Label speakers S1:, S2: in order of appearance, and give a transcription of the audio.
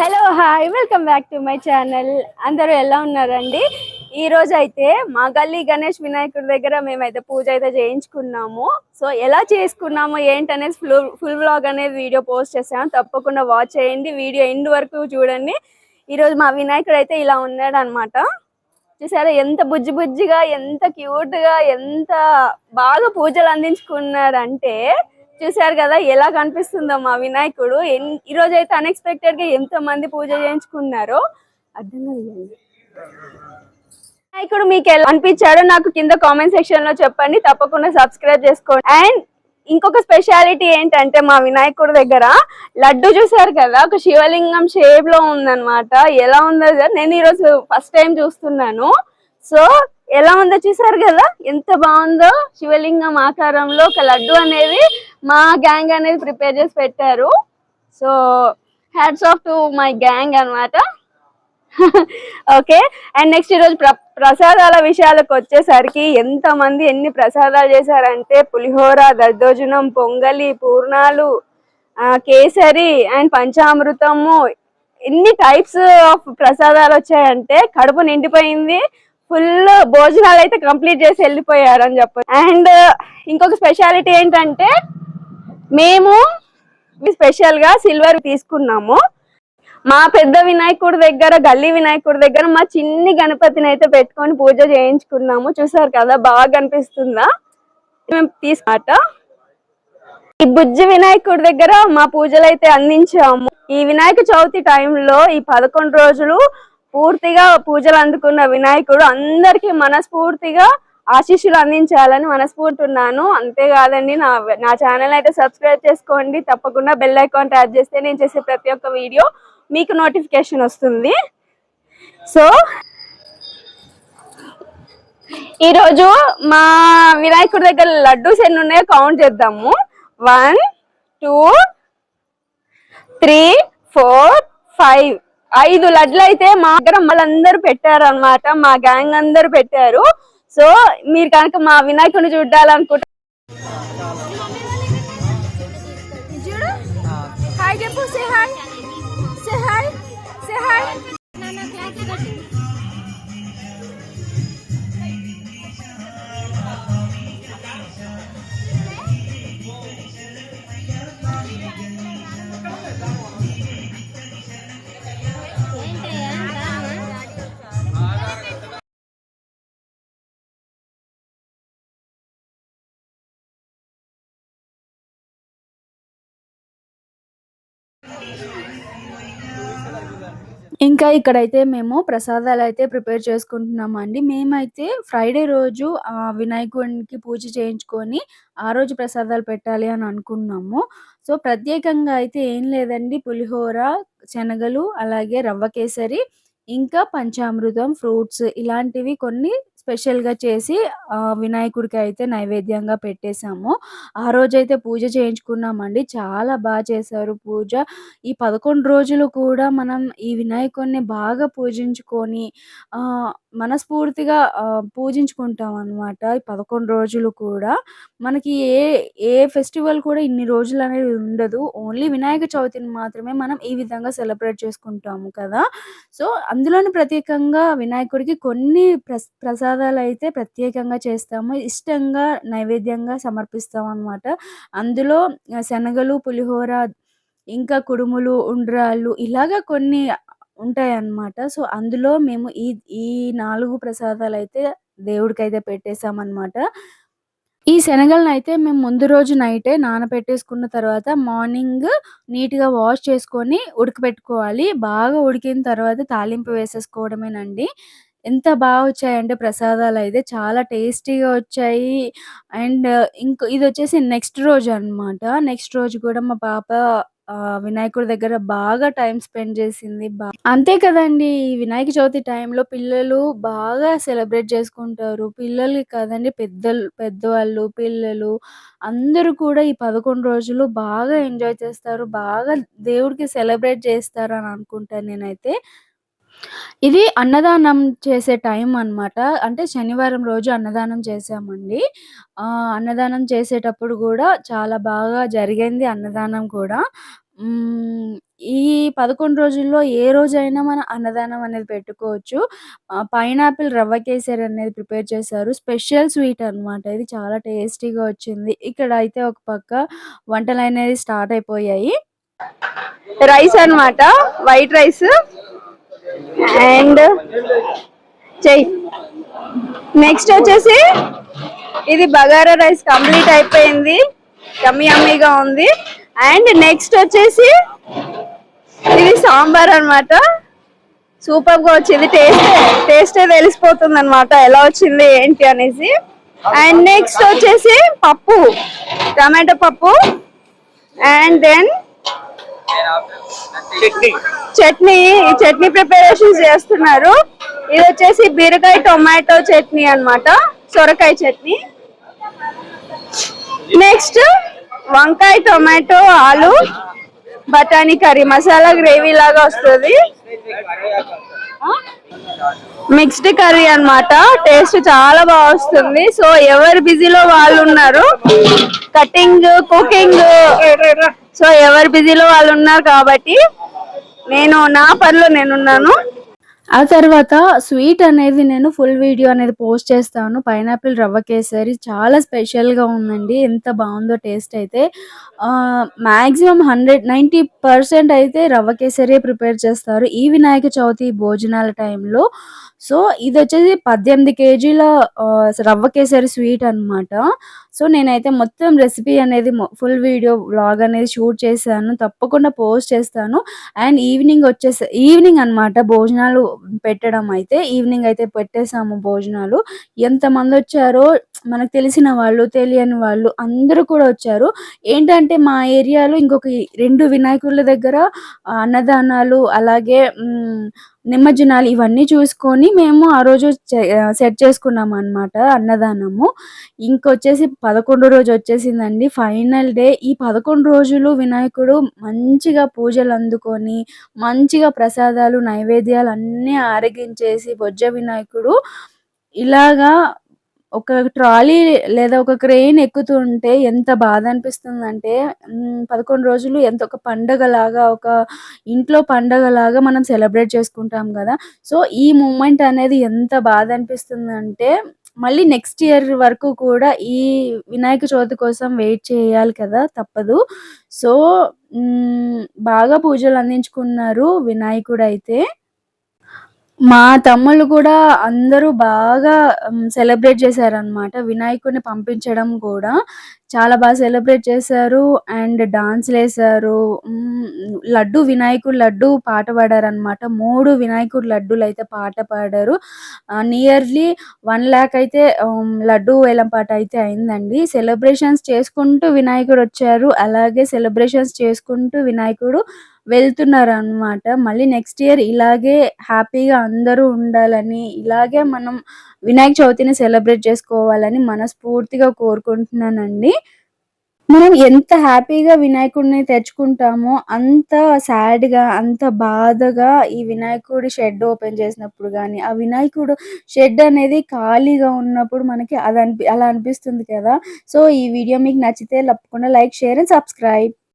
S1: Hello hi welcome back to my channel. అందరూ ఎలా ఉన్నారండి? ఈ రోజు అయితే మా గల్లీ గణేష్ వినాయకుడి దగ్గర మేమైతే పూజ అయితే చేయించుకున్నాము. సో ఎలా చేసుకున్నాము ఏంటనేది ఫుల్ వ్లాగ్ అనేది వీడియో పోస్ట్ చేసాము. తప్పకుండా వాచ్ చేయండి, వీడియో ఎండ్ వరకు చూడండి. ఈరోజు మా వినాయకుడు అయితే ఇలా ఉన్నాడు అనమాట. చూసారా ఎంత బుజ్జి బుజ్జిగా, ఎంత క్యూట్గా, ఎంత బాగా పూజలు అందించుకున్నాడంటే చూసారు కదా ఎలా కనిపిస్తుందో మా వినాయకుడు. ఈ రోజు అయితే అన్ఎక్స్పెక్టెడ్ గా ఎంతో మంది పూజ చేయించుకున్నారో అర్థం కాదు. వినాయకుడు మీకు ఎలా అనిపించాడో నాకు కింద కామెంట్ సెక్షన్ లో చెప్పండి. తప్పకుండా సబ్స్క్రైబ్ చేసుకోండి. అండ్ ఇంకొక స్పెషాలిటీ ఏంటంటే మా వినాయకుడి దగ్గర లడ్డు చూసారు కదా, ఒక శివలింగం షేప్ లో ఉందన్నమాట. ఎలా ఉందో నేను ఈరోజు ఫస్ట్ టైం చూస్తున్నాను. సో ఎలా ఉందో చూసారు కదా, ఎంత బాగుందో. శివలింగం ఆకారంలో ఒక లడ్డు అనేది మా గ్యాంగ్ అనేది ప్రిపేర్ చేసి పెట్టారు. So hats off to my gang అనమాట. ఓకే. అండ్ నెక్స్ట్ ఈరోజు ప్రసాదాల విషయాలకు వచ్చేసరికి ఎంతమంది ఎన్ని ప్రసాదాలు చేశారంటే పులిహోర, దద్దోజనం, పొంగలి, పూర్ణాలు, కేసరి అండ్ పంచామృతము, ఎన్ని టైప్స్ ఆఫ్ ప్రసాదాలు వచ్చాయంటే కడుపు నిండిపోయింది. ఫుల్ భోజనాలు అయితే కంప్లీట్ చేసి వెళ్ళిపోయారు అని చెప్పారు. అండ్ ఇంకొక స్పెషాలిటీ ఏంటంటే మేము స్పెషల్ గా సిల్వర్ తీసుకున్నాము. మా పెద్ద వినాయకుడి దగ్గర, గల్లీ వినాయకుడి దగ్గర మా చిన్ని గణపతిని అయితే పెట్టుకొని పూజ చేయించుకున్నాము. చూసారు కదా బాగా కనిపిస్తుందా? మేము తీసుకున్నట ఈ బుజ్జి వినాయకుడి దగ్గర మా పూజలు అయితే అందించాము. ఈ వినాయక చవితి టైంలో ఈ 11 రోజులు పూర్తిగా పూజలు అందుకున్న వినాయకుడు అందరికి మనస్ఫూర్తిగా ఆశీస్సులు అందించాలని మనస్ఫూర్తి ఉన్నాను. అంతేకాదండి, నా ఛానల్ అయితే సబ్స్క్రైబ్ చేసుకోండి. తప్పకుండా బెల్ ఐకాన్ ట్యాప్ చేస్తే నేను చేసే ప్రతి ఒక్క వీడియో మీకు నోటిఫికేషన్ వస్తుంది. సో ఈరోజు మా వినాయకుడి దగ్గర లడ్డూస్ ఎన్ని ఉన్నాయో కౌంట్ చేద్దాము. 1 2 3 4 5 5 లడ్లు అయితే మా దగ్గర వాళ్ళందరూ పెట్టారు అనమాట. మా గ్యాంగ్ అందరూ పెట్టారు. సో మీరు కనుక మా వినాయకుడిని చూడాలనుకుంటే చూడు. హాయ్ చెప్పు. Say hi, say hi, say hi. ఇంకా ఇక్కడైతే మేము ప్రసాదాలు అయితే ప్రిపేర్ చేసుకుంటున్నామండి. మేమైతే ఫ్రైడే రోజు వినాయకునికి పూజ చేయించుకొని ఆ రోజు ప్రసాదాలు పెట్టాలి అని అనుకున్నాము. సో ప్రత్యేకంగా అయితే ఏం లేదండి, పులిహోర, శనగలు, అలాగే రవ్వ కేసరి, ఇంకా పంచామృతం, ఫ్రూట్స్ ఇలాంటివి కొన్ని స్పెషల్‌గా చేసి వినాయకుడికి అయితే నైవేద్యంగా పెట్టేసాము. ఆ రోజైతే పూజ చేయించుకున్నామండి. చాలా చేశారు పూజ. ఈ 11 రోజులు కూడా మనం ఈ వినాయకుడిని బాగా పూజించుకొని మనస్ఫూర్తిగా పూజించుకుంటామనమాట. ఈ 11 రోజులు కూడా. మనకి ఏ ఫెస్టివల్ కూడా ఇన్ని రోజులనేది ఉండదు. ఓన్లీ వినాయక చవితిని మాత్రమే మనం ఈ విధంగా సెలబ్రేట్ చేసుకుంటాము కదా! సో, అందులోని ప్రత్యేకంగా వినాయకుడికి కొన్ని ప్రసాదాలైతే ప్రత్యేకంగా చేస్తాము. ఇష్టంగా నైవేద్యంగా సమర్పిస్తామనమాట. అందులో శనగలు, పులిహోర, ఇంకా కుడుములు, ఉండ్రాళ్ళు ఇలాగ కొన్ని ఉంటాయన్నమాట. సో అందులో మేము ఈ 4 ప్రసాదాలైతే దేవుడికైతే పెట్టేసామన్నమాట. ఈ శనగలనైతే మేము ముందు రోజు నైటే నానబెట్టేసుకున్న తర్వాత మార్నింగ్ నీట్‌గా వాష్ చేసుకొని ఉడకబెట్టుకోవాలి. బాగా ఉడికిన తర్వాత తాలింపు వేసేసుకోవడమేనండి. ఎంత వచ్చాయంటే ప్రసాదాలైతే చాలా టేస్టీగా వచ్చాయి. అండ్ ఇదొచ్చేసి నెక్స్ట్ రోజనమాట. నెక్స్ట్ రోజు కూడా మా పాప వినాయకుడి దగ్గర బాగా టైమ్ స్పెండ్ చేసింది. అంతే కదండీ! ఈ వినాయక చవితి టైంలో పిల్లలు బాగా సెలబ్రేట్ చేసుకుంటారు. పిల్లలకి కాదండి, పెద్దవాళ్ళు, పిల్లలు అందరూ కూడా ఈ 11 రోజులు బాగా ఎంజాయ్ చేస్తారు. బాగా దేవుడికి సెలబ్రేట్ చేస్తారని అనుకుంటాను నేనైతే. ఇది అన్నదానం చేసే టైం అన్నమాట. అంటే శనివారం రోజు అన్నదానం చేశామండి. అన్నదానం చేసేటప్పుడు గూడా చాలా బాగా జరిగింది అన్నదానం కూడా. హ్మ్. ఈ 11 రోజుల్లో ఏ రోజైనా మనం అన్నదానం అనేది పెట్టుకోవచ్చు. పైనాపిల్ రవ్వ కేసరి అనేది ప్రిపేర్ చేశారు. స్పెషల్ స్వీట్ అనమాట. ఇది చాలా టేస్టీగా వచ్చింది. ఇక్కడైతే ఒక పక్క వంటలనేవి స్టార్ట్ అయిపోయాయి. రైస్ అన్నమాట. వైట్ రైస్ అండ్ చెయ్యి. నెక్స్ట్ వచ్చేసి ఇది బగారా రైస్ కంప్లీట్ అయిపోయింది. యమ్మీ యమ్మీగా ఉంది. అండ్ నెక్స్ట్ వచ్చేసి ఇది సాంబార్ అన్నమాట. సూపర్ గా వచ్చింది. టేస్టే తెలిసిపోతుంది అనమాట ఎలా వచ్చింది ఏంటి అనేసి. అండ్ నెక్స్ట్ వచ్చేసి పప్పు, టమాటో పప్పు అండ్ దెన్ చట్నీ. ఈ చట్నీ ప్రిపరేషన్ చేస్తున్నారు. ఇది వచ్చేసి బీరకాయ టొమాటో చట్నీ అన్నమాట, సొరకాయ చట్నీ. నెక్స్ట్ వంకాయ టొమాటో ఆలు బఠానీ కర్రీ, మసాలా గ్రేవీ లాగా వస్తుంది. మిక్స్డ్ కర్రీ అన్నమాట. టేస్ట్ చాలా బాగా వస్తుంది. సో ఎవరు బిజీలో వాళ్ళు ఉన్నారు, కటింగ్ కుకింగ్. సో ఎవరు బిజీలో వాళ్ళు ఉన్నారు కాబట్టి నేను నా పనిలో నేనున్నాను. ఆ తర్వాత స్వీట్ అనేది నేను ఫుల్ వీడియో అనేది పోస్ట్ చేస్తాను. పైనాపిల్ రవ్వ కేసరి చాలా స్పెషల్‌గా ఉందండి. ఎంత బావుందో టేస్ట్ అయితే. మాక్సిమం 90% అయితే రవ్వ కేసరియే ప్రిపేర్ చేస్తారు ఈ వినాయక చవితి భోజనాల టైంలో. సో ఇదొచ్చేసి 18 కేజీల రవ్వ కేసరి స్వీట్ అనమాట. సో నేనైతే మొత్తం రెసిపీ అనేది ఫుల్ వీడియో వ్లాగ్ అనేది షూట్ చేశాను. తప్పకుండా పోస్ట్ చేస్తాను. అండ్ ఈవినింగ్ అన్నమాట భోజనాలు పెట్టడం అయితే. ఈవినింగ్ అయితే పెట్టేసాము భోజనాలు. ఎంతమందొచ్చారో మనకు తెలిసిన వాళ్ళు, తెలియని వాళ్ళు అందరూ కూడా వచ్చారు. ఏంటంటే మా ఏరియాలో ఇంకొక 2 వినాయకుల దగ్గర అన్నదానాలు అలాగే నిమజ్జనాలు ఇవన్నీ చూసుకొని మేము ఆ రోజు సెట్ చేసుకున్నామన్నమాట అన్నదానము. ఇంకొచ్చేసి 11 రోజు వచ్చేసిందండి ఫైనల్ డే. ఈ 11 రోజులు వినాయకుడు మంచిగా పూజలు అందుకొని, మంచిగా ప్రసాదాలు, నైవేద్యాలు అన్నీ ఆరగించేసి బొజ్జ వినాయకుడు ఇలాగా ఒక ట్రాలీ లేదా ఒక క్రేన్ ఎక్కుతుంటే ఎంత బాధ అనిపిస్తుందంటే 11 రోజులు ఒక పండగలాగా, ఒక ఇంట్లో పండగలాగా మనం సెలబ్రేట్ చేసుకుంటాం గదా! సో, ఈ మూమెంట్ అనేది ఎంత బాధ అనిపిస్తుందంటే మళ్ళీ నెక్స్ట్ ఇయర్ వరకు కూడా ఈ వినాయక చవితి కోసం వెయిట్ చేయాలి కదా! తప్పదు. సో, బాగా పూజలు అందించుకున్నారు వినాయకుడైతే. మా తమ్ముళ్ళు కూడా అందరూ బాగా సెలబ్రేట్ చేశారనమాట. వినాయకుడిని పంపించడం కూడా చాలా బాగా సెలబ్రేట్ చేశారు. అండ్ డాన్స్‌లేశారు. వినాయకుడు లడ్డు పాట పాడారనమాట. 3 వినాయకుడు లడ్డూలైతే పాట పాడారు. నియర్లీ 1,00,000 అయితే లడ్డూ వేలం పాట అయితే అయిందండి. సెలబ్రేషన్స్ చేసుకుంటూ వినాయకుడొచ్చారు. అలాగే సెలబ్రేషన్స్ చేసుకుంటూ వినాయకుడు వెళ్తున్నారనమాట. మళ్ళీ నెక్స్ట్ ఇయర్ ఇలాగే హ్యాపీగా అందరూ ఉండాలని, ఇలాగే మనం వినాయక చవితిని సెలబ్రేట్ చేసుకోవాలని మనస్ఫూర్తిగా కోరుకుంటున్నానండి. మనం ఎంత హ్యాపీగా వినాయకుడిని తెచ్చుకుంటామో, అంత సాడ్‌గా, అంత బాధగా ఈ వినాయకుడి షెడ్ ఓపెన్ చేసినప్పుడు గానీ, ఆ వినాయకుడు షెడ్ అనేది ఖాళీగా ఉన్నప్పుడు మనకి అలా అనిపిస్తుంది కదా! సో, ఈ వీడియో మీకు నచ్చితే తప్పకుండా లైక్, షేర్ అండ్ సబ్స్క్రైబ్.